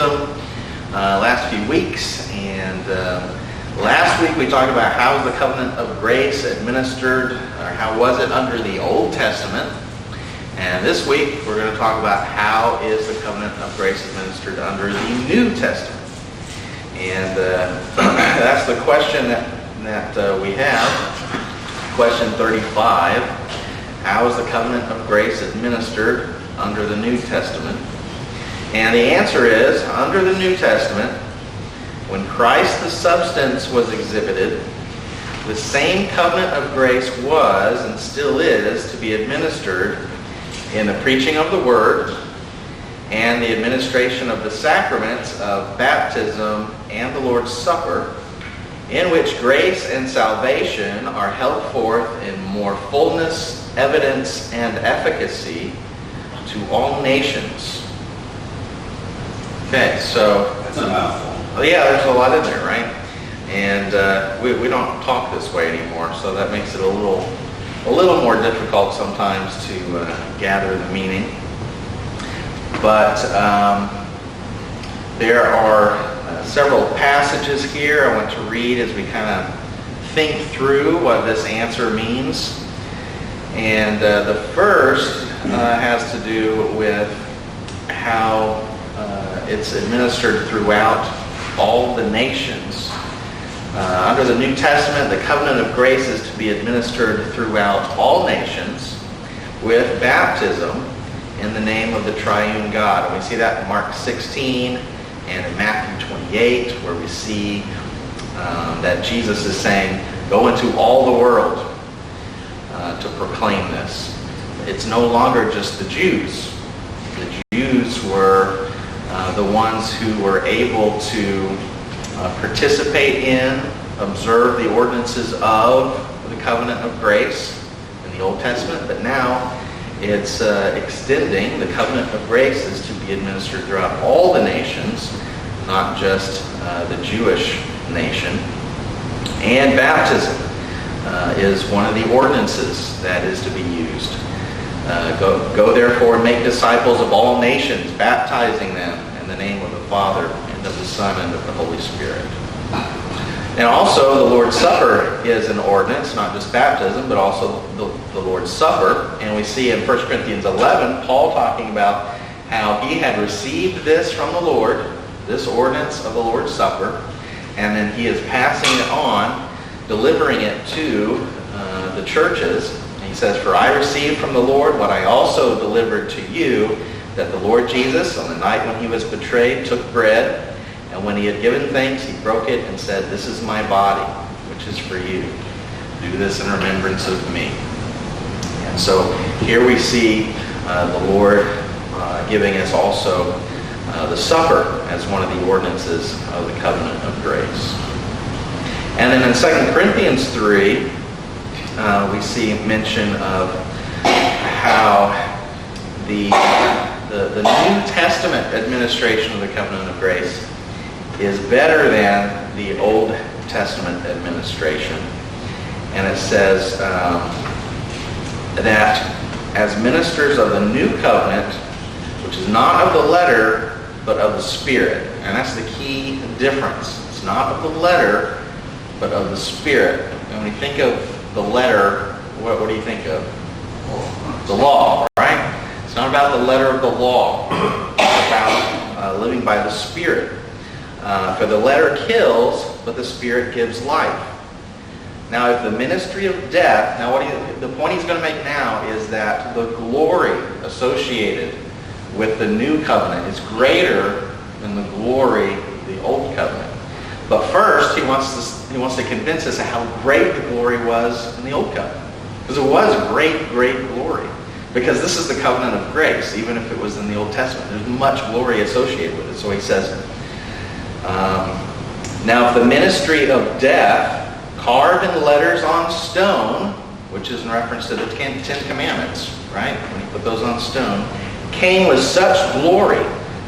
Catechism last few weeks, and last week we talked about how is the covenant of grace administered, or how was it under the Old Testament, and this week we're going to talk about how is the covenant of grace administered under the New Testament. And that's the question that we have. Question 35. How is the covenant of grace administered under the New Testament? And the answer is, under the New Testament, when Christ the substance was exhibited, the same covenant of grace was and still is to be administered in the preaching of the Word and the administration of the sacraments of baptism and the Lord's Supper, in which grace and salvation are held forth in more fullness, evidence, and efficacy to all nations. Okay, so that's a mouthful. Yeah, there's a lot in there, right? And we don't talk this way anymore, so that makes it a little more difficult sometimes to gather the meaning. But there are several passages here I want to read as we kind of think through what this answer means. And the first has to do with how it's administered throughout all the nations. Under the New Testament, the covenant of grace is to be administered throughout all nations with baptism in the name of the triune God. And we see that in Mark 16 and in Matthew 28, where we see that Jesus is saying, go into all the world to proclaim this. It's no longer just the Jews. The Jews were the ones who were able to participate in, observe the ordinances of the covenant of grace in the Old Testament, but now it's extending. The covenant of grace is to be administered throughout all the nations, not just the Jewish nation. And baptism is one of the ordinances that is to be used. Go therefore and make disciples of all nations, baptizing them in the name of the Father and of the Son and of the Holy Spirit. And also the Lord's Supper is an ordinance, not just baptism, but also the Lord's Supper. And we see in 1 Corinthians 11, Paul talking about how he had received this from the Lord, this ordinance of the Lord's Supper, and then he is passing it on, delivering it to the churches. He says, for I received from the Lord what I also delivered to you, that the Lord Jesus, on the night when he was betrayed, took bread, and when he had given thanks, he broke it and said, this is my body, which is for you. Do this in remembrance of me. And so here we see the Lord giving us also the supper as one of the ordinances of the covenant of grace. And then in 2 Corinthians 3, we see mention of how the New Testament administration of the covenant of grace is better than the Old Testament administration. And it says that as ministers of the new covenant, which is not of the letter, but of the Spirit. And that's the key difference. It's not of the letter, but of the Spirit. And when you think of the letter, what do you think of? The law, right? It's not about the letter of the law. It's about living by the Spirit. For the letter kills, but the Spirit gives life. Now, if the ministry of death, the point he's going to make now is that the glory associated with the new covenant is greater than the glory of the old covenant. But first, he wants to convince us of how great the glory was in the old covenant. Because it was great, great glory. Because this is the covenant of grace, even if it was in the Old Testament. There's much glory associated with it. So he says, now if the ministry of death, carved in letters on stone, which is in reference to the Ten Commandments, right? When you put those on stone, came with such glory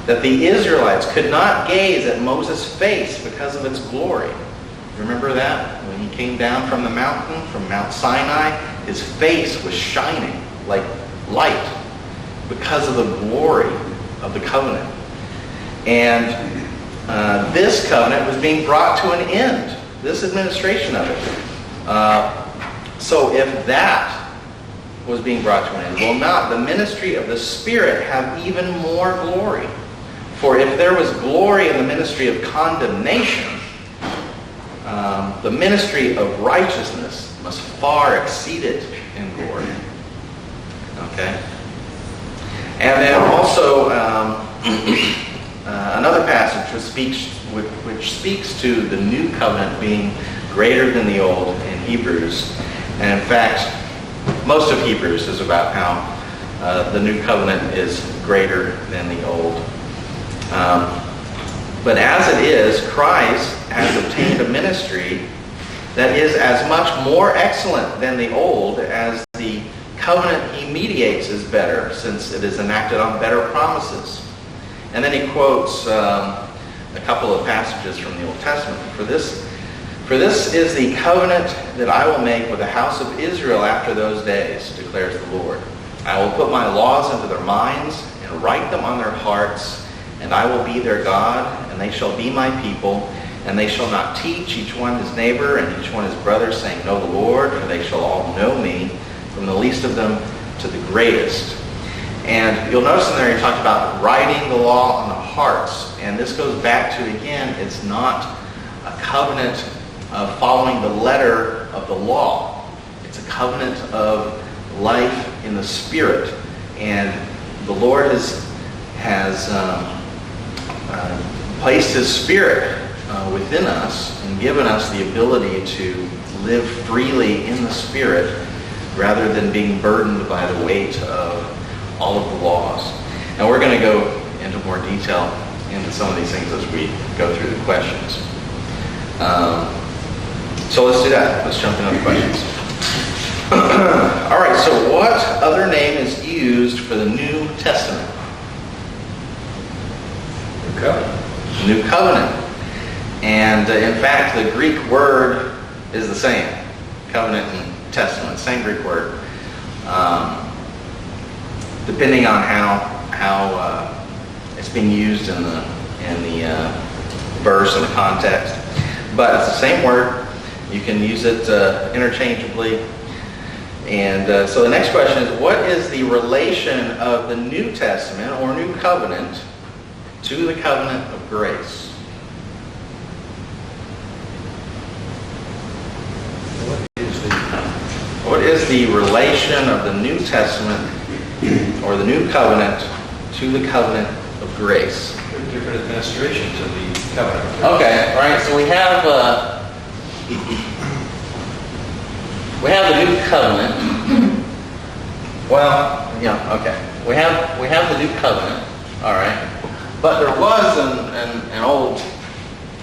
that the Israelites could not gaze at Moses' face because of its glory. Remember that? When he came down from the mountain, from Mount Sinai, his face was shining like light because of the glory of the covenant. And this covenant was being brought to an end, this administration of it. So if that was being brought to an end, will not the ministry of the Spirit have even more glory? For if there was glory in the ministry of condemnation, the ministry of righteousness must far exceed it in glory. Okay? And then also another passage which speaks to the new covenant being greater than the old in Hebrews. And in fact, most of Hebrews is about how the new covenant is greater than the old. But as it is, Christ has obtained a ministry that is as much more excellent than the old as the covenant he mediates is better, since it is enacted on better promises. And then he quotes a couple of passages from the Old Testament. For this is the covenant that I will make with the house of Israel after those days, declares the Lord. I will put my laws into their minds and write them on their hearts, and I will be their God, and they shall be my people. And they shall not teach each one his neighbor and each one his brother, saying, Know the Lord, for they shall all know me, from the least of them to the greatest. And you'll notice in there he talked about writing the law on the hearts. And this goes back to, again, it's not a covenant of following the letter of the law. It's a covenant of life in the Spirit. And the Lord has placed His Spirit within us and given us the ability to live freely in the Spirit rather than being burdened by the weight of all of the laws. Now we're going to go into more detail into some of these things as we go through the questions. So let's do that. Let's jump into the questions. All right, so what other name is used for the New Testament? New Covenant. New Covenant. And in fact, the Greek word is the same. Covenant and Testament, same Greek word. Depending on how it's being used in the verse and the context. But it's the same word. You can use it interchangeably. And so the next question is, what is the relation of the New Testament or New Covenant to the covenant of grace? What is the relation of the New Testament or the New Covenant to the covenant of grace? There are different administrations of the covenant of grace. Okay, all right. So we have the New Covenant. Well, yeah, okay. We have the New Covenant. All right, but there was an old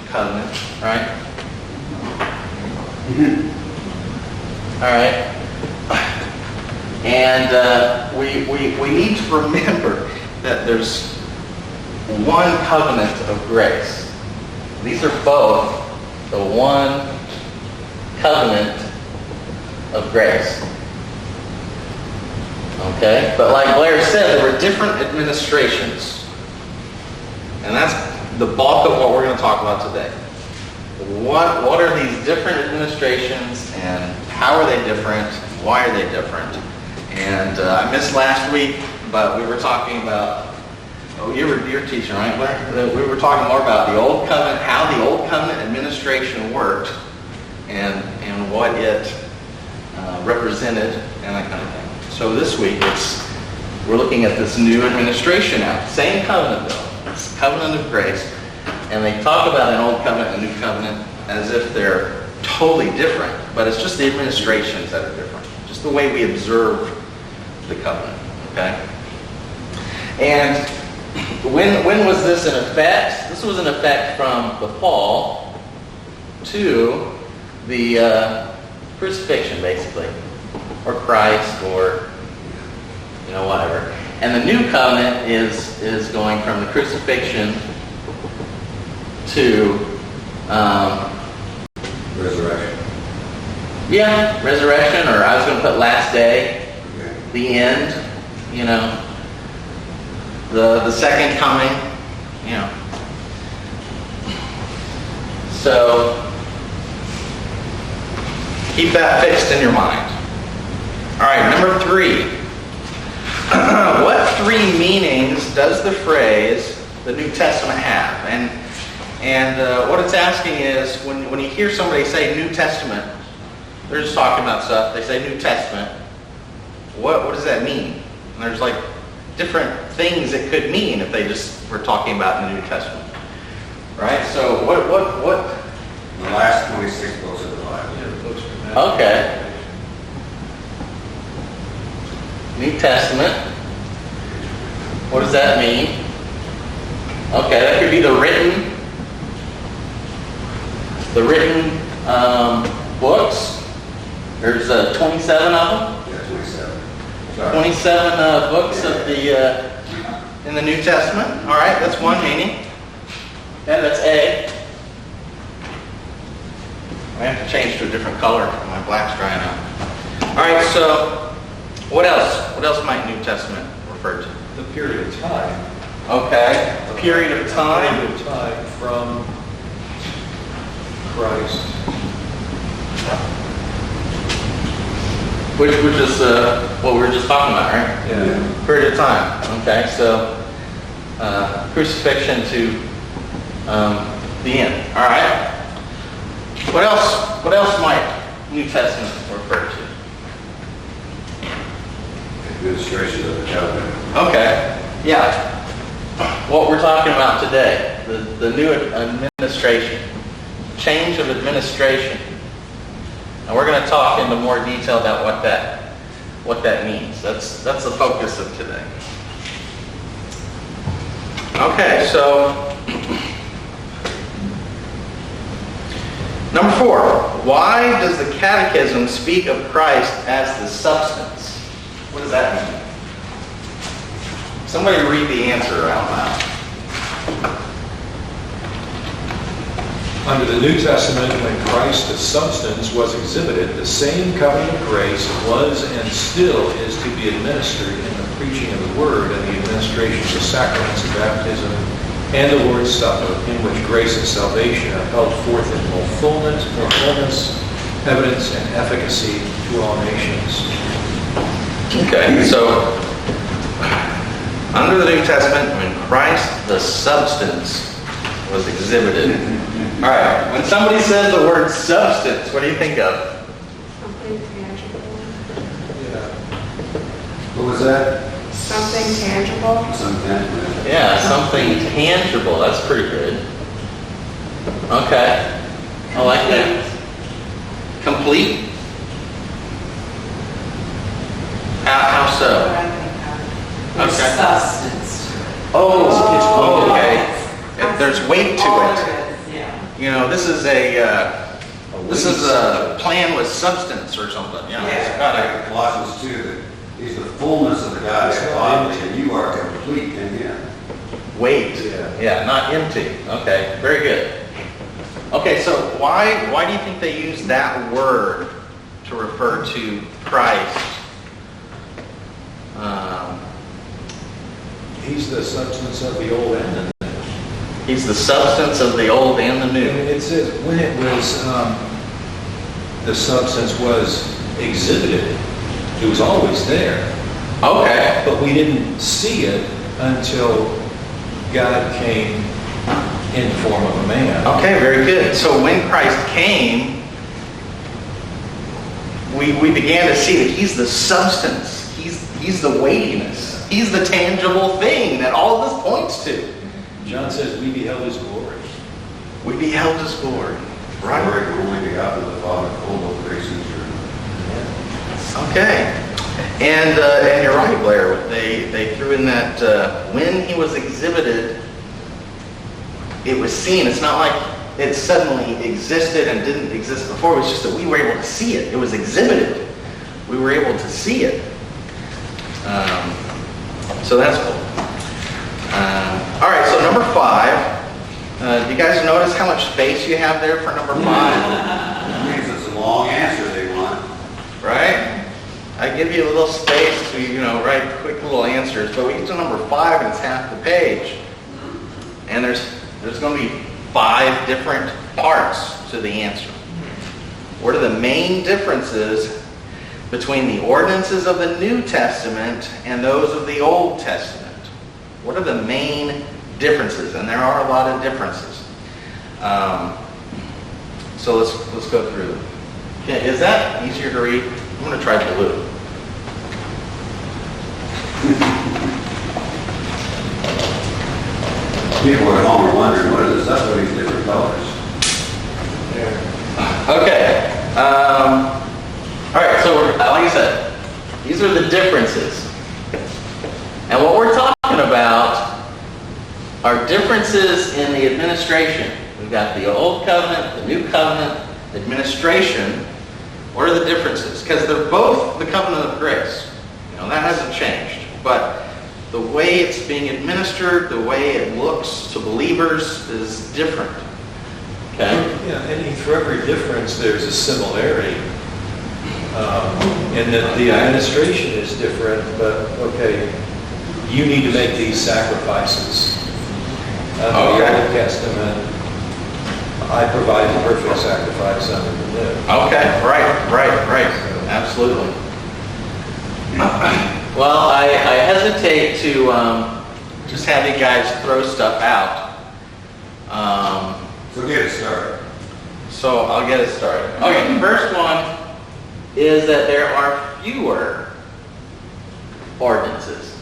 covenant, right? All right. And we need to remember that there's one covenant of grace. These are both the one covenant of grace. Okay? But like Blair said, there were different administrations. And that's the bulk of what we're going to talk about today. What are these different administrations, and how are they different? Why are they different? And I missed last week, but we were talking about, you're teaching, right, Blair? We were talking more about the Old Covenant, how the Old Covenant administration worked, and what it represented, and that kind of thing. So this week, we're looking at this new administration now. Same covenant, though. It's covenant of grace. And they talk about an Old Covenant and a New Covenant as if they're totally different, but it's just the administrations that are different. Just the way we observe the covenant, okay? And when was this in effect? This was in effect from the fall to the crucifixion, basically, or Christ, or whatever. And the New Covenant is going from the crucifixion to Resurrection. Yeah, resurrection, or I was going to put last day, the end, the second coming, So keep that fixed in your mind. All right, number 3. What 3 meanings does the phrase the New Testament have? And what it's asking is, when you hear somebody say New Testament, they're just talking about stuff. They say New Testament. What does that mean? And there's like different things it could mean if they just were talking about the New Testament, right? So what? The last 26 books of the Bible. Yeah, the books from that. Okay. New Testament. What does that mean? Okay, that could be the written books. There's 27 of them. Yeah, 27. 27 books of in the New Testament. All right, that's one meaning. Yeah, that's A. I have to change to a different color. My black's drying out. All right, so what else? What else might New Testament refer to? The period of time. Okay, a period of time. A period of time from Christ. Which is what we were just talking about, right? Yeah. Period of time. Okay, so crucifixion to the end. All right. What else? What else might New Testament refer to? Administration of the covenant. Okay. Yeah. What we're talking about today, the new administration, change of administration. And we're going to talk into more detail about what that means. That's the focus of today. Okay, so number 4. Why does the Catechism speak of Christ as the substance? What does that mean? Somebody read the answer out loud. Under the New Testament, when Christ, the substance, was exhibited, the same covenant of grace was and still is to be administered in the preaching of the Word and the administration of the sacraments of baptism and the Lord's Supper, in which grace and salvation are held forth in fullness, evidence, and efficacy to all nations. Okay, so under the New Testament, when Christ, the substance, was exhibited. All right, when somebody says the word substance, what do you think of? Something tangible. Yeah. What was that? Something tangible. Something tangible. Yeah, something tangible. That's pretty good. Okay, I like that. Complete? How so? There's Okay. substance. Oh, okay. There's weight to it. Yeah. You know, this is a plan with substance or something. You know, it's got a, Colossians 2, that he's the fullness of the Godhead bodily, and you are complete in him. weight. Yeah. Not empty. Okay, very good. Okay, so why do you think they use that word to refer to Christ? He's the substance of the old and the new. He's the substance of the old and the new. It says when it was, the substance was exhibited, it was always there. Okay. But we didn't see it until God came in the form of a man. Okay, very good. So when Christ came, we began to see that He's the substance. He's the weightiness. He's the tangible thing that all of this points to. John says we beheld His glory. We beheld His glory. Right. Right? Glory only begotten of the Father, full of grace and truth. Okay. And you're right, Blair. They threw in that when He was exhibited, it was seen. It's not like it suddenly existed and didn't exist before. It was just that we were able to see it. It was exhibited. We were able to see it. So that's cool. All right, so number 5. Do you guys notice how much space you have there for number 5? That means it's a long answer they want. Right? I give you a little space to, write quick little answers, but we get to number 5 and it's half the page. And there's going to be 5 different parts to the answer. What are the main differences between the ordinances of the New Testament and those of the Old Testament? What are the main differences? And there are a lot of differences. So let's go through them. Okay, is that easier to read? I'm going to try blue. People at home are wondering, what is up with these different colors? Okay. All right, so like I said, these are the differences. And what we're talking about are differences in the administration. We've got the Old Covenant, the New Covenant, administration. What are the differences? Because they're both the covenant of grace. That hasn't changed. But the way it's being administered, the way it looks to believers is different. Okay? Yeah, and for every difference, there's a similarity. And that the administration is different, but okay, you need to make these sacrifices. Under the Old Testament, I provide the perfect sacrifice under the new. Okay, right. Absolutely. Well, I hesitate to just have you guys throw stuff out. So get it started. So I'll get it started. Okay, the first one is that there are fewer ordinances.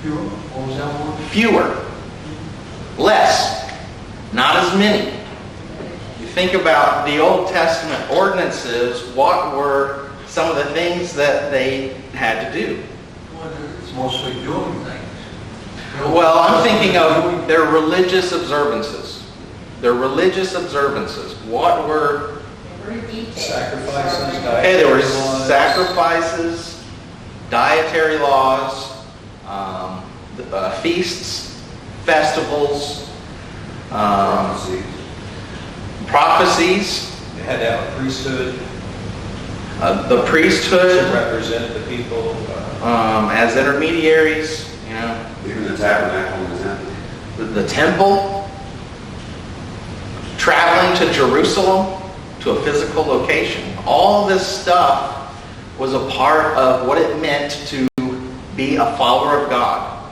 Fewer? What was that one? Fewer. Less. Not as many. You think about the Old Testament ordinances, what were some of the things that they had to do? Well, it's mostly doing things. Well, I'm thinking of their religious observances. Their religious observances. What were... Sacrifices, Okay, there were dietary laws. sacrifices, dietary laws, feasts, festivals, prophecies, They had to have a priesthood the to priesthood represent the people. as intermediaries, Even the tabernacle and the temple. the temple, traveling to Jerusalem, to a physical location. All this stuff was a part of what it meant to be a follower of God.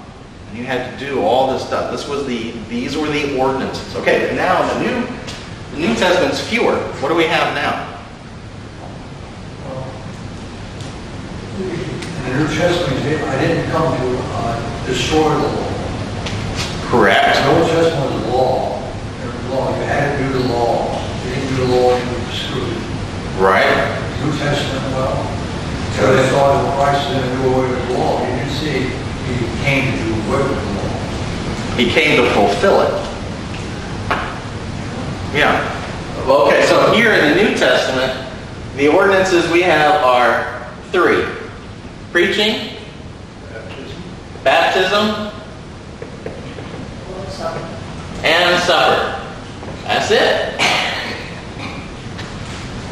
And you had to do all this stuff. These were the ordinances. Okay, but now the New Testament's fewer. What do we have now? In the New Testament, I didn't come to destroy the law. Correct. The Old Testament was law. There was law. You had to do the law. You didn't do the law, you were screwed. Right. The New Testament, well, so they thought that Christ was going to do away with the law. You didn't see he came to do away with the law. He came to fulfill it. Yeah. Okay, so here in the New Testament, the ordinances we have are 3. Preaching, baptism, and supper. That's it.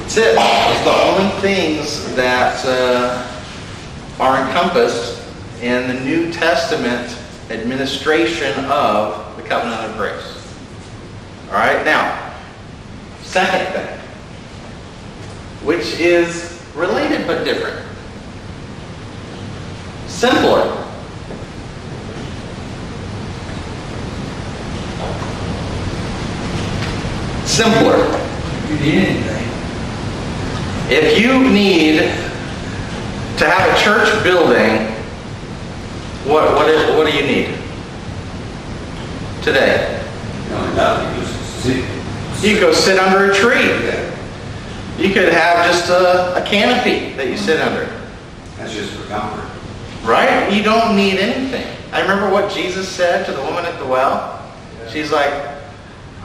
That's it. That's the only things that are encompassed in the New Testament administration of the covenant of grace. All right, now, second thing, which is related but different. Simpler. Simpler. If you need anything, If you need to have a church building, what do you need today? You go sit under a tree. Yeah, You could have just a canopy that you sit under. that's just for comfort. Right? You don't need anything. I remember what Jesus said to the woman at the well. She's like,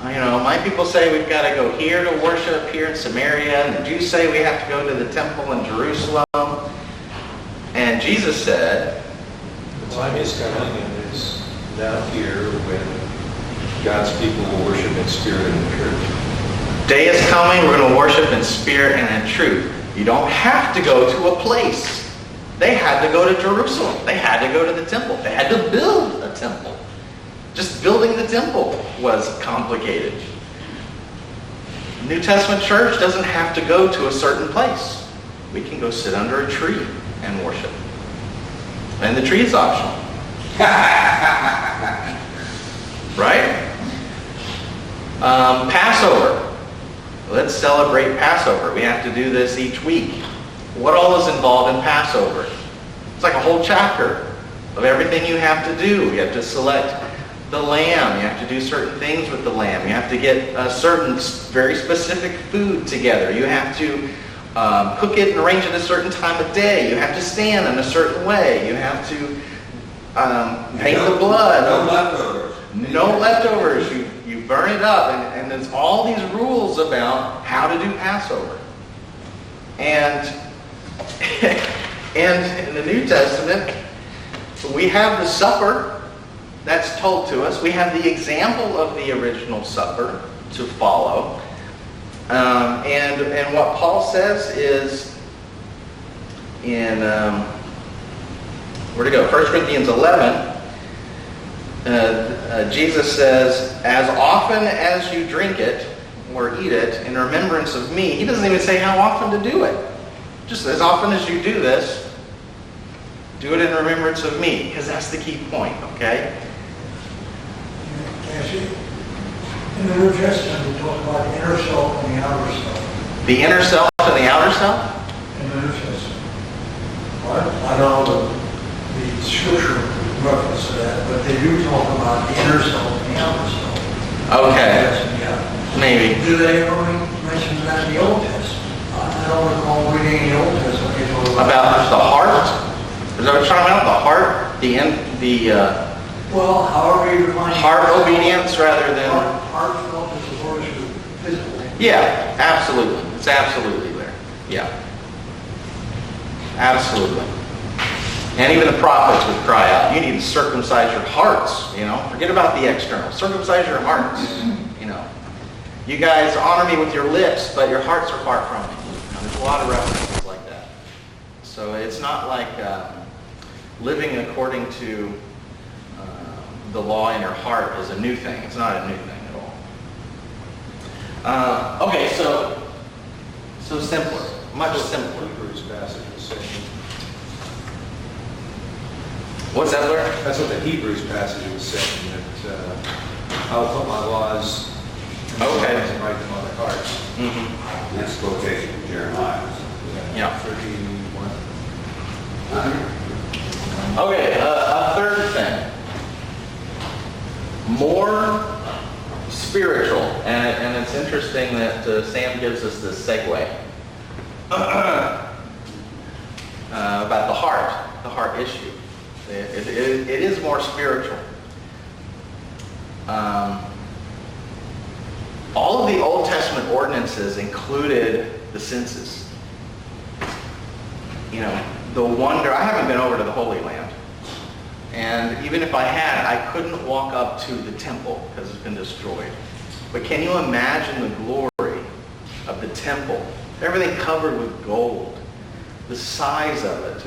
my people say we've got to go here to worship, here in Samaria, and the Jews say we have to go to the temple in Jerusalem. And Jesus said, The time is coming and is now here when God's people will worship in spirit and in truth. day is coming, we're going to worship in spirit and in truth. You don't have to go to a place. They had to go to Jerusalem. They had to go to the temple. They had to build a temple Just building the temple was complicated. New Testament church doesn't have to go to a certain place. We can go sit under a tree and worship. And the tree is optional. Right? Passover. Let's celebrate Passover. We have to do this each week. What all is involved in Passover? It's like a whole chapter of everything you have to do. You have to select the lamb. You have to do certain things with the lamb. You have to get a certain very specific food together. You have to cook it and arrange it a certain time of day. You have to stand in a certain way. You have to paint the blood. No leftovers. No leftovers. You burn it up. And there's all these rules about how to do Passover. And in the New Testament, we have the supper that's told to us. We have the example of the original supper to follow. And what Paul says is in, where to go? 1 Corinthians 11, Jesus says, as often as you drink it or eat it in remembrance of me. He doesn't even say how often to do it. Just as often as you do this, do it in remembrance of me, because that's the key point, okay? In the New Testament, we talk about the inner self and the outer self. The inner self and the outer self? In the New Testament. I don't know the scripture reference to that, but they do talk about the inner self and the outer self. Okay. Yeah. Maybe. Do they ever mention that in the Old Testament? I don't recall reading in the Old Testament. They talk About the heart? Is that what you're talking about? The heart? Well, however you define Heart obedience rather than... Heartfelt as opposed to physical. Yeah, absolutely. It's absolutely there. Yeah. Absolutely. And even the prophets would cry out, you need to circumcise your hearts, you know. Forget about the external. Circumcise your hearts, you know. You guys honor me with your lips, but your hearts are far from me. You know, there's a lot of references like that. So it's not like living according to the law in your heart is a new thing. It's not a new thing at all. Okay, so simpler, much simpler. Hebrews passage was saying. What's that, Blair? That's what the Hebrews passage was saying, that I'll put my laws in their minds and write them on their hearts. Mm-hmm. That's quotation from Jeremiah. Yeah. 31. Okay, a third thing. More spiritual, and it's interesting that Sam gives us this segue about the heart issue. It is more spiritual. All of the Old Testament ordinances included the senses. You know, the wonder. I haven't been over to the Holy Land. And even if I had, I couldn't walk up to the temple because it's been destroyed. But can you imagine the glory of the temple? Everything covered with gold. The size of it,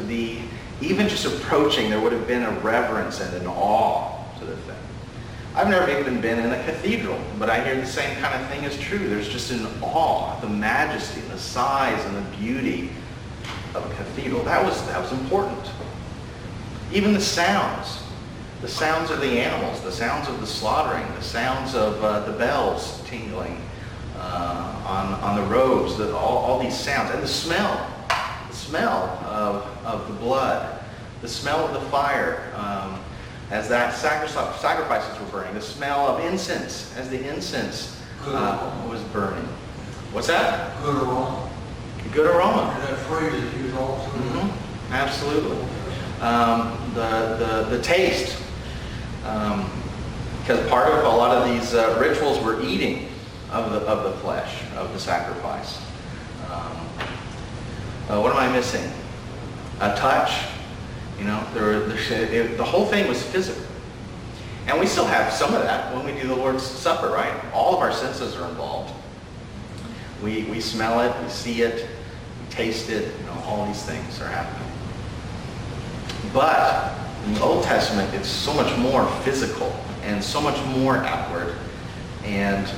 even just approaching, there would have been a reverence and an awe to the thing. I've never even been in a cathedral, but I hear the same kind of thing is true. There's just an awe, the majesty, the size, and the beauty of a cathedral. That was important. Even the sounds of the animals, the sounds of the slaughtering, the sounds of the bells tingling on the robes, all these sounds, and the smell of the blood, the smell of the fire as that sacrifices were burning, the smell of incense as the incense was burning. What's that? Good aroma. Good aroma. That phrase is used all the time. Mm-hmm. Absolutely. The taste, because part of a lot of these rituals were eating of the flesh of the sacrifice. What am I missing? A touch. You know, the whole thing was physical, and we still have some of that when we do the Lord's Supper, right? All of our senses are involved. We smell it, we see it, we taste it. You know, all these things are happening. But in the Old Testament, it's so much more physical, and so much more outward. And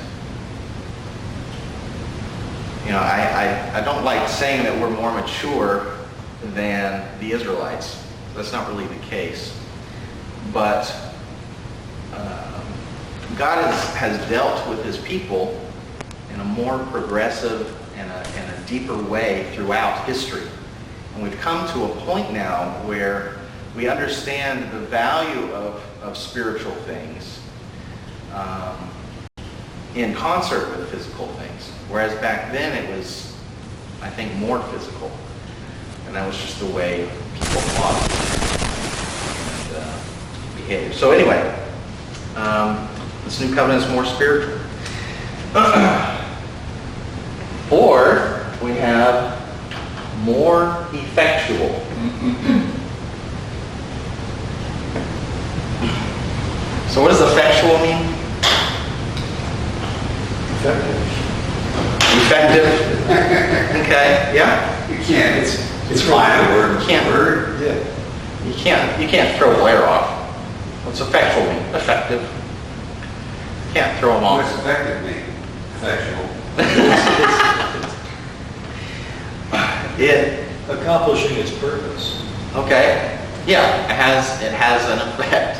I don't like saying that we're more mature than the Israelites. That's not really the case. But God has dealt with his people in a more progressive and a deeper way throughout history. And we've come to a point now where we understand the value of spiritual things in concert with physical things. Whereas back then it was, I think, more physical. And that was just the way people thought and behaved. So anyway, this new covenant is more spiritual. Or we have more effectual. So what does effectual mean? Effective. Okay, yeah. You can't, it's fine, a word. You can't. Word. Yeah. You can't throw a layer off. What's effectual mean? Effective. You can't throw them off. What's effective mean? Effectual. Accomplishing its purpose. Okay. Yeah, it has an effect.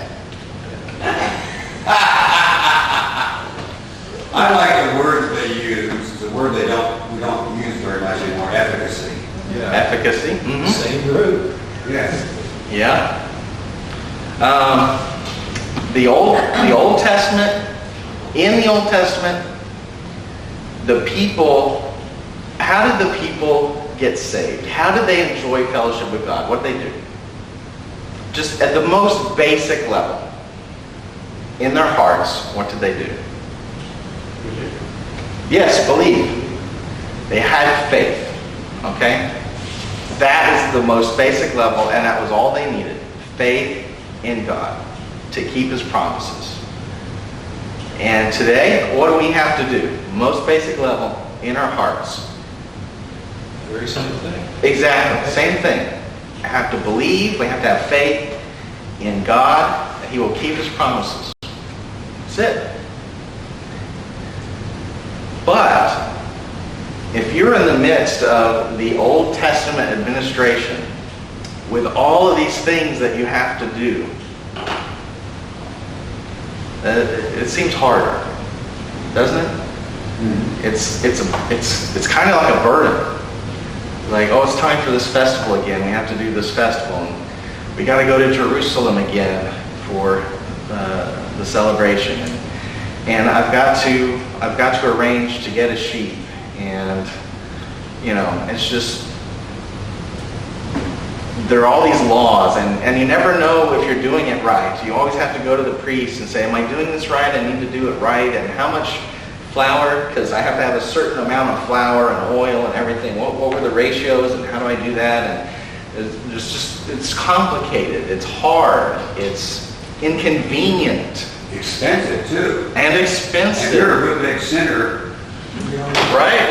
I like the word they use. It's a word we don't use very much anymore. Efficacy. Yeah. Efficacy. Mm-hmm. Same root. Yes. Yeah. The Old Testament. In the Old Testament, the people. How did the people get saved? How did they enjoy fellowship with God? What did they do? Just at the most basic level. In their hearts, what did they do? Yes, believe. They had faith. Okay? That is the most basic level, and that was all they needed. Faith in God to keep his promises. And today, what do we have to do? Most basic level, in our hearts. Very same thing. Exactly. Same thing. We have to believe, we have to have faith in God, that he will keep his promises. That's it. But if you're in the midst of the Old Testament administration with all of these things that you have to do, it seems harder, doesn't it? It's kind of like a burden. Like, oh, it's time for this festival again. We have to do this festival, and we got to go to Jerusalem again for the celebration. And I've got to arrange to get a sheep, and it's just there are all these laws, and you never know if you're doing it right. You always have to go to the priest and say, am I doing this right? I need to do it right. And how much flour? Because I have to have a certain amount of flour and oil and everything. What were the ratios, and how do I do that? And it's complicated. It's hard. It's inconvenient. Expensive too. And expensive. And you're a real big sinner. Right?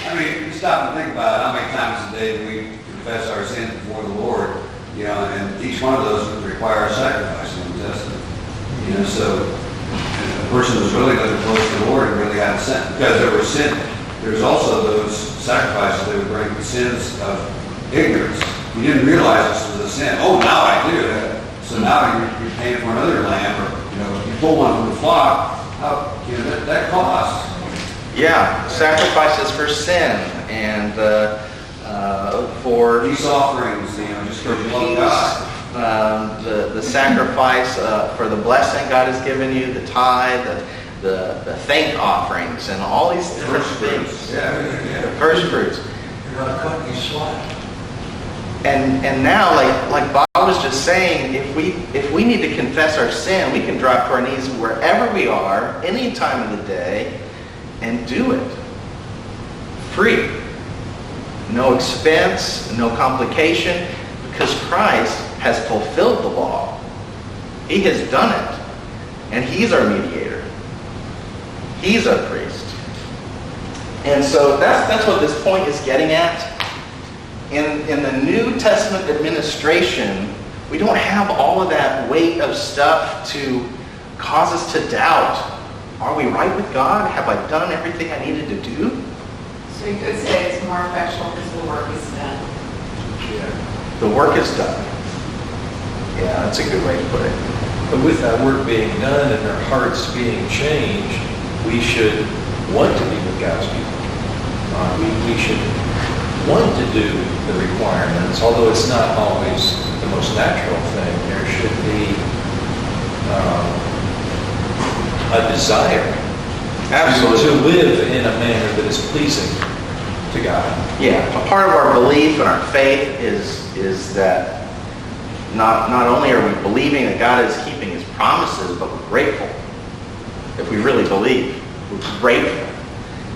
I mean, you stop and think about it. How many times a day do we confess our sins before the Lord? And each one of those would require a sacrifice in the Testament. So if a person was really living close to the Lord and really had a sin, because there was sin. There's also those sacrifices that would bring the sins of ignorance. You didn't realize this was a sin. Oh, now I do. So now you're paying for another lamb, or you pull one from the flock. That costs. Yeah, sacrifices for sin and for peace offerings. Just for the love of God. The sacrifice for the blessing God has given you, the tithe, the thank offerings, and all these different things. Yeah. The first fruits. You're not cutting me slack. And now, like Bob was just saying, if we need to confess our sin, we can drop to our knees wherever we are, any time of the day, and do it. Free. No expense, no complication, because Christ has fulfilled the law. He has done it. And he's our mediator. He's our priest. And so that's what this point is getting at. In the New Testament administration, We don't have all of that weight of stuff to cause us to doubt. Are we right with God? Have I done everything I needed to do? So you could say it's more effectual because the work is done. The work is done. Yeah, that's a good way to put it. But with that work being done and their hearts being changed, we should want to be with God's people. We should want to do the requirements, although it's not always the most natural thing. There should be a desire to live in a manner that is pleasing to God. Yeah, a part of our belief and our faith is that not only are we believing that God is keeping His promises, but we're grateful. If we really believe, we're grateful.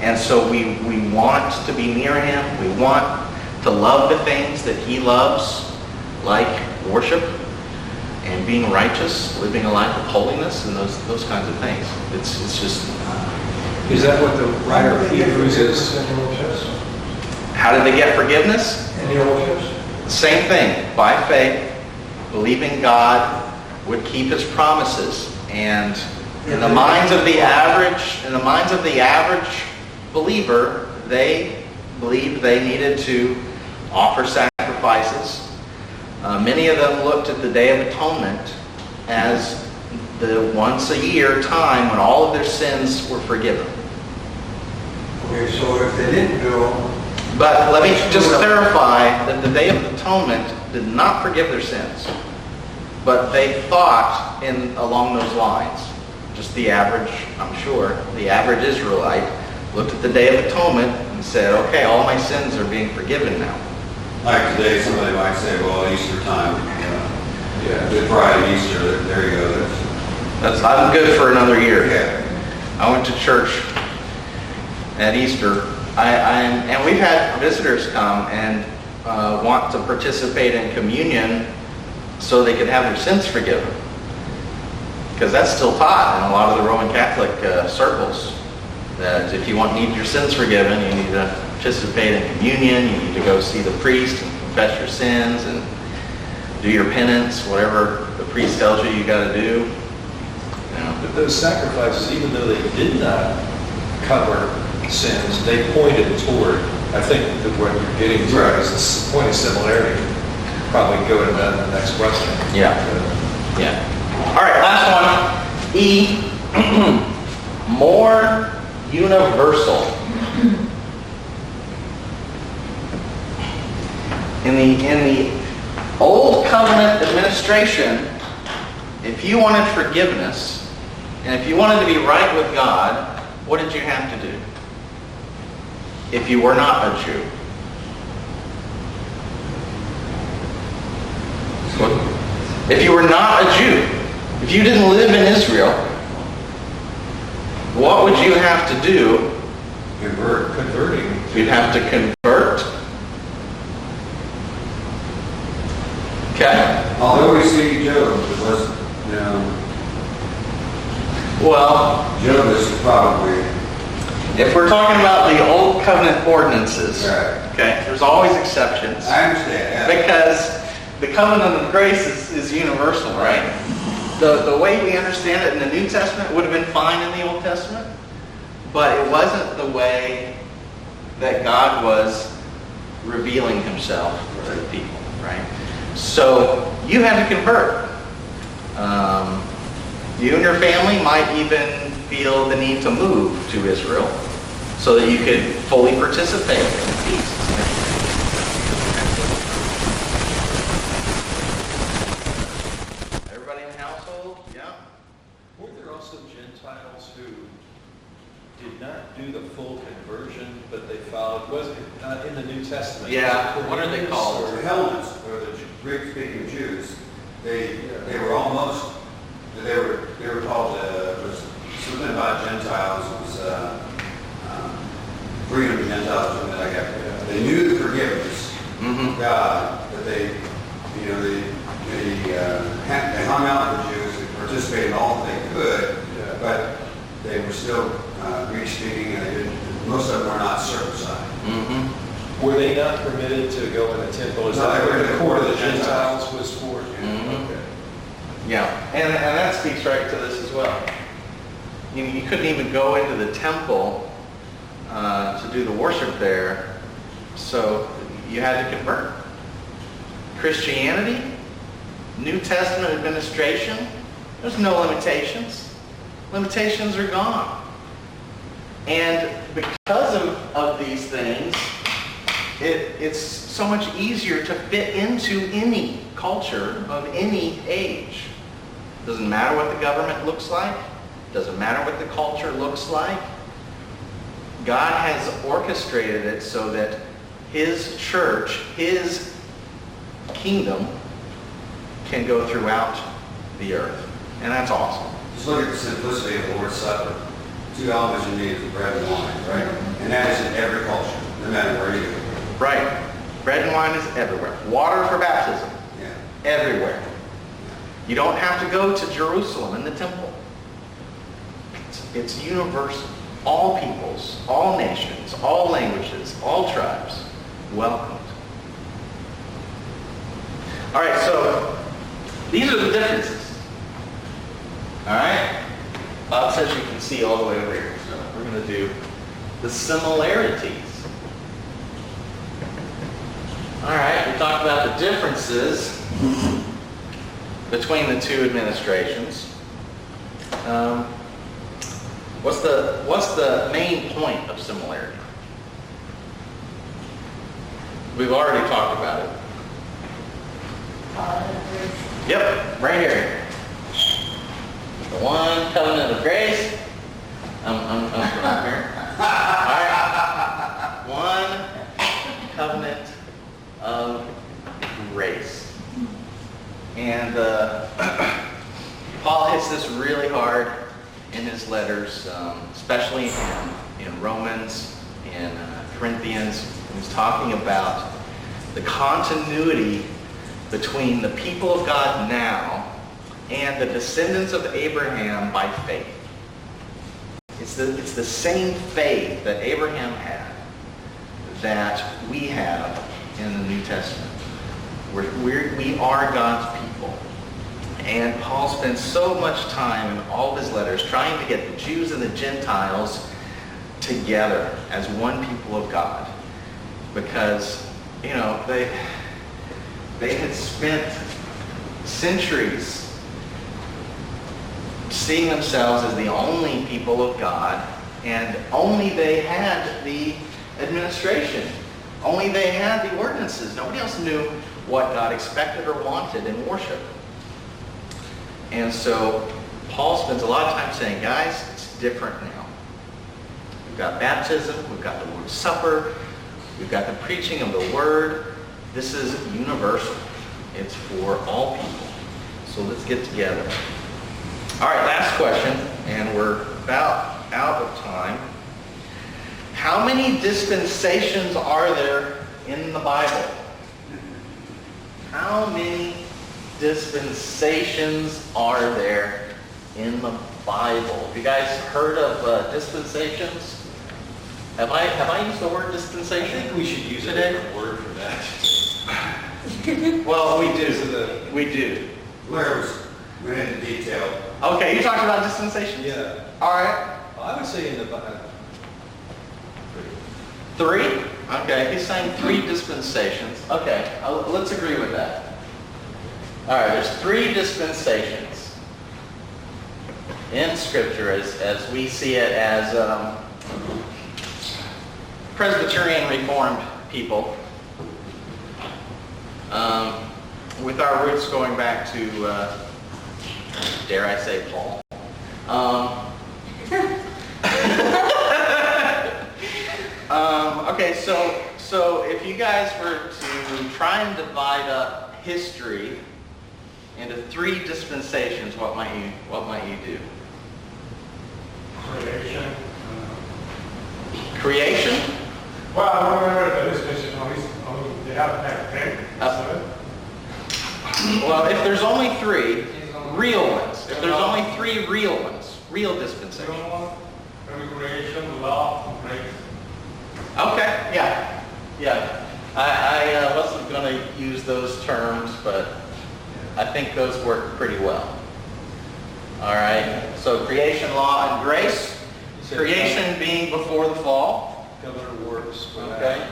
And so we want to be near Him. We want to love the things that He loves, like worship and being righteous, living a life of holiness, and those kinds of things. It's just... Is that what the writer of Hebrews is? In the Old Testament. How did they get forgiveness? In the Old Testament. Same thing, by faith, believing God would keep His promises. And in the minds of the average believer, they believed they needed to offer sacrifices. Many of them looked at the Day of Atonement as the once a year time when all of their sins were forgiven. Okay, so if they didn't do them, But let me just clarify that the Day of Atonement did not forgive their sins. But they thought along those lines. Just the average, I'm sure, the average Israelite looked at the Day of Atonement and said, okay, all my sins are being forgiven now. Like today, somebody might say, well, Easter time, Good Friday, Easter, there you go. I'm good for another year. Yeah. I went to church at Easter. And we've had visitors come and want to participate in communion so they could have their sins forgiven. Because that's still taught in a lot of the Roman Catholic circles. That if you need your sins forgiven, you need to participate in communion, you need to go see the priest and confess your sins and do your penance, whatever the priest tells you got to do. But those sacrifices, even though they did not cover sins, they pointed toward, I think that what you're getting to is this point of similarity. Probably go to the next question. Yeah. All right, last one. E, more universal. In the Old Covenant administration, if you wanted forgiveness, and if you wanted to be right with God, what did you have to do? If you were not a Jew. If you were not a Jew, if you didn't live in Israel, what would you have to do? Converting. You'd have to convert. Okay. Although we see Job, it was, Well, Job is probably, if we're talking about the Old Covenant ordinances, Right. okay, there's always exceptions. I understand, yeah. Because the covenant of grace is universal, right? The way we understand it in the New Testament would have been fine in the Old Testament, but it wasn't the way that God was revealing Himself to the people, right? So you had to convert. You and your family might even feel the need to move to Israel so that you could fully participate in the feast. Everybody in the household? Yeah. Were there also Gentiles who did not do the full conversion, but they followed, was it in the New Testament? Yeah, what are they called? The Hellenists, or the Greek-speaking Jews, they were almost, they were called, was something about Gentiles, it was freedom of Gentiles, or something like that. They knew the forgiveness of God, but they hung out with the Jews, they participated in all that they could, but they were still Greek-speaking, and most of them were not circumcised. Were they not permitted to go in the temple? Is No, that they were where in the the court of court the Gentiles was for? Yeah, and that speaks right to this as well. You couldn't even go into the temple to do the worship there, so you had to convert. Christianity, New Testament administration, there's no limitations. Limitations are gone. And because of these things, it's so much easier to fit into any culture of any age. Doesn't matter what the government looks like. Doesn't matter what the culture looks like. God has orchestrated it so that His church, His kingdom, can go throughout the earth. And that's awesome. Just look at the simplicity of the Lord's Supper. 2 elements you need is bread and wine, right? And that is in every culture, no matter where you go. Right. Bread and wine is everywhere. Water for baptism. Yeah. Everywhere. You don't have to go to Jerusalem in the temple. It's universal. All peoples, all nations, all languages, all tribes welcomed. All right, so these are the differences. All right? Bob says you can see all the way over here. So we're going to do the similarities. All right, we talked about the differences between the two administrations. What's the main point of similarity? We've already talked about it. Yep, right here. The one covenant of grace. I'm from here. All right. One covenant of grace. And Paul hits this really hard in his letters, especially in Romans, in Corinthians. He's talking about the continuity between the people of God now and the descendants of Abraham by faith. It's the same faith that Abraham had that we have in the New Testament. We are God's people. And Paul spends so much time in all of his letters trying to get the Jews and the Gentiles together as one people of God. Because, they had spent centuries seeing themselves as the only people of God, and only they had the administration. Only they had the ordinances. Nobody else knew what God expected or wanted in worship. And so Paul spends a lot of time saying, guys, it's different now. We've got baptism, we've got the Lord's Supper, we've got the preaching of the Word. This is universal. It's for all people. So let's get together. All right, last question, and we're about out of time. How many dispensations are there in the Bible? How many dispensations are there in the Bible? Have you guys heard of dispensations? Have I used the word dispensation? I think we should use a today? different word for that. Well, we do. We do. Larry went into detail. Okay, you talked about dispensations? Yeah. All right. I would say in the Bible. 3? Okay, he's saying 3 dispensations. Okay, let's agree with that. All right, there's 3 dispensations in Scripture as we see it as Presbyterian Reformed people, with our roots going back to, dare I say, Paul. Okay, so if you guys were to try and divide up history into 3 dispensations, what might you do? Creation. Creation? Well, I don't remember the dispensation. They haven't had 10. Well, if there's only 3 real ones, if there's only 3 real ones, real dispensations. Creation, law, grace. Okay, yeah. I wasn't going to use those terms, but I think those work pretty well. All right, so creation, law, and grace. Creation being before the fall. Covenant works. Okay,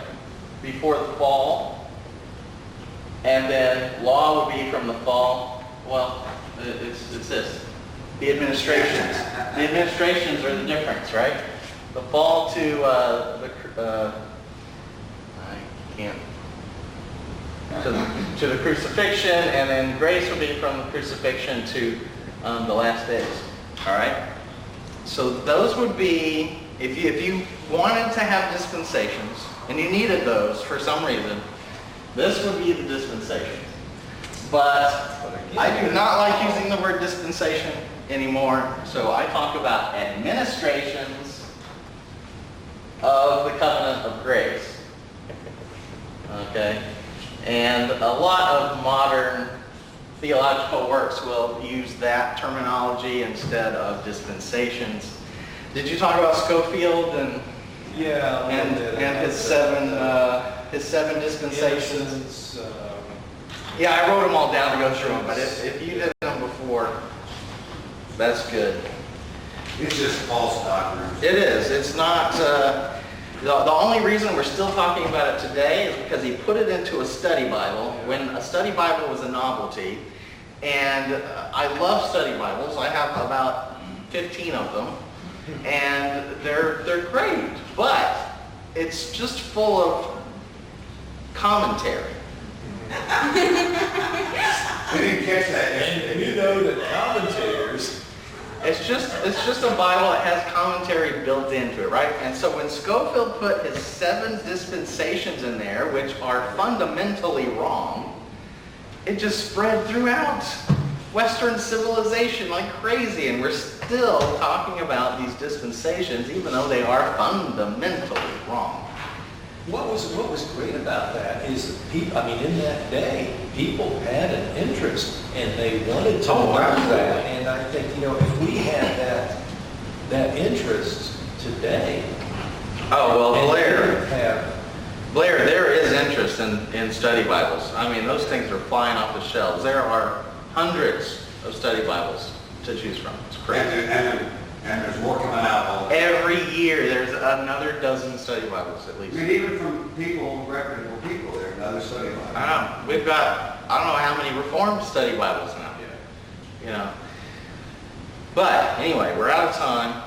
before the fall. And then law would be from the fall. Well, it's this. The administrations. The administrations are the difference, right? The fall to to the crucifixion, and then grace will be from the crucifixion to the last days. All right. So those would be, if you wanted to have dispensations and you needed those for some reason, this would be the dispensations. But I do not like using the word dispensation anymore, so I talk about administrations of the covenant of grace. Okay? And a lot of modern theological works will use that terminology instead of dispensations. Did you talk about Schofield and Yeah. and his seven dispensations? Innocence, Yeah, I wrote them all down to go through them, but if you did them before, that's good. It's just false doctrine. It is. It's not. The only reason we're still talking about it today is because he put it into a study Bible when a study Bible was a novelty. And I love study Bibles. I have about 15 of them, and they're great. But it's just full of commentary. We didn't catch that yesterday. and you know that commentators. It's just a Bible that has commentary built into it, right? And so when Schofield put his 7 dispensations in there, which are fundamentally wrong, it just spread throughout Western civilization like crazy, and we're still talking about these dispensations even though they are fundamentally wrong. What was great about that is that people, in that day, people had an interest and they wanted to learn that. And I think, if we had that interest today. Oh, well, and Blair, there is interest in study Bibles. Those things are flying off the shelves. There are hundreds of study Bibles to choose from. It's crazy. And there's more coming out all the time. Every year there's another dozen study Bibles at least. Even from people, reputable people, there's another study Bible. I know. We've got, I don't know how many Reformed study Bibles now. But anyway, we're out of time.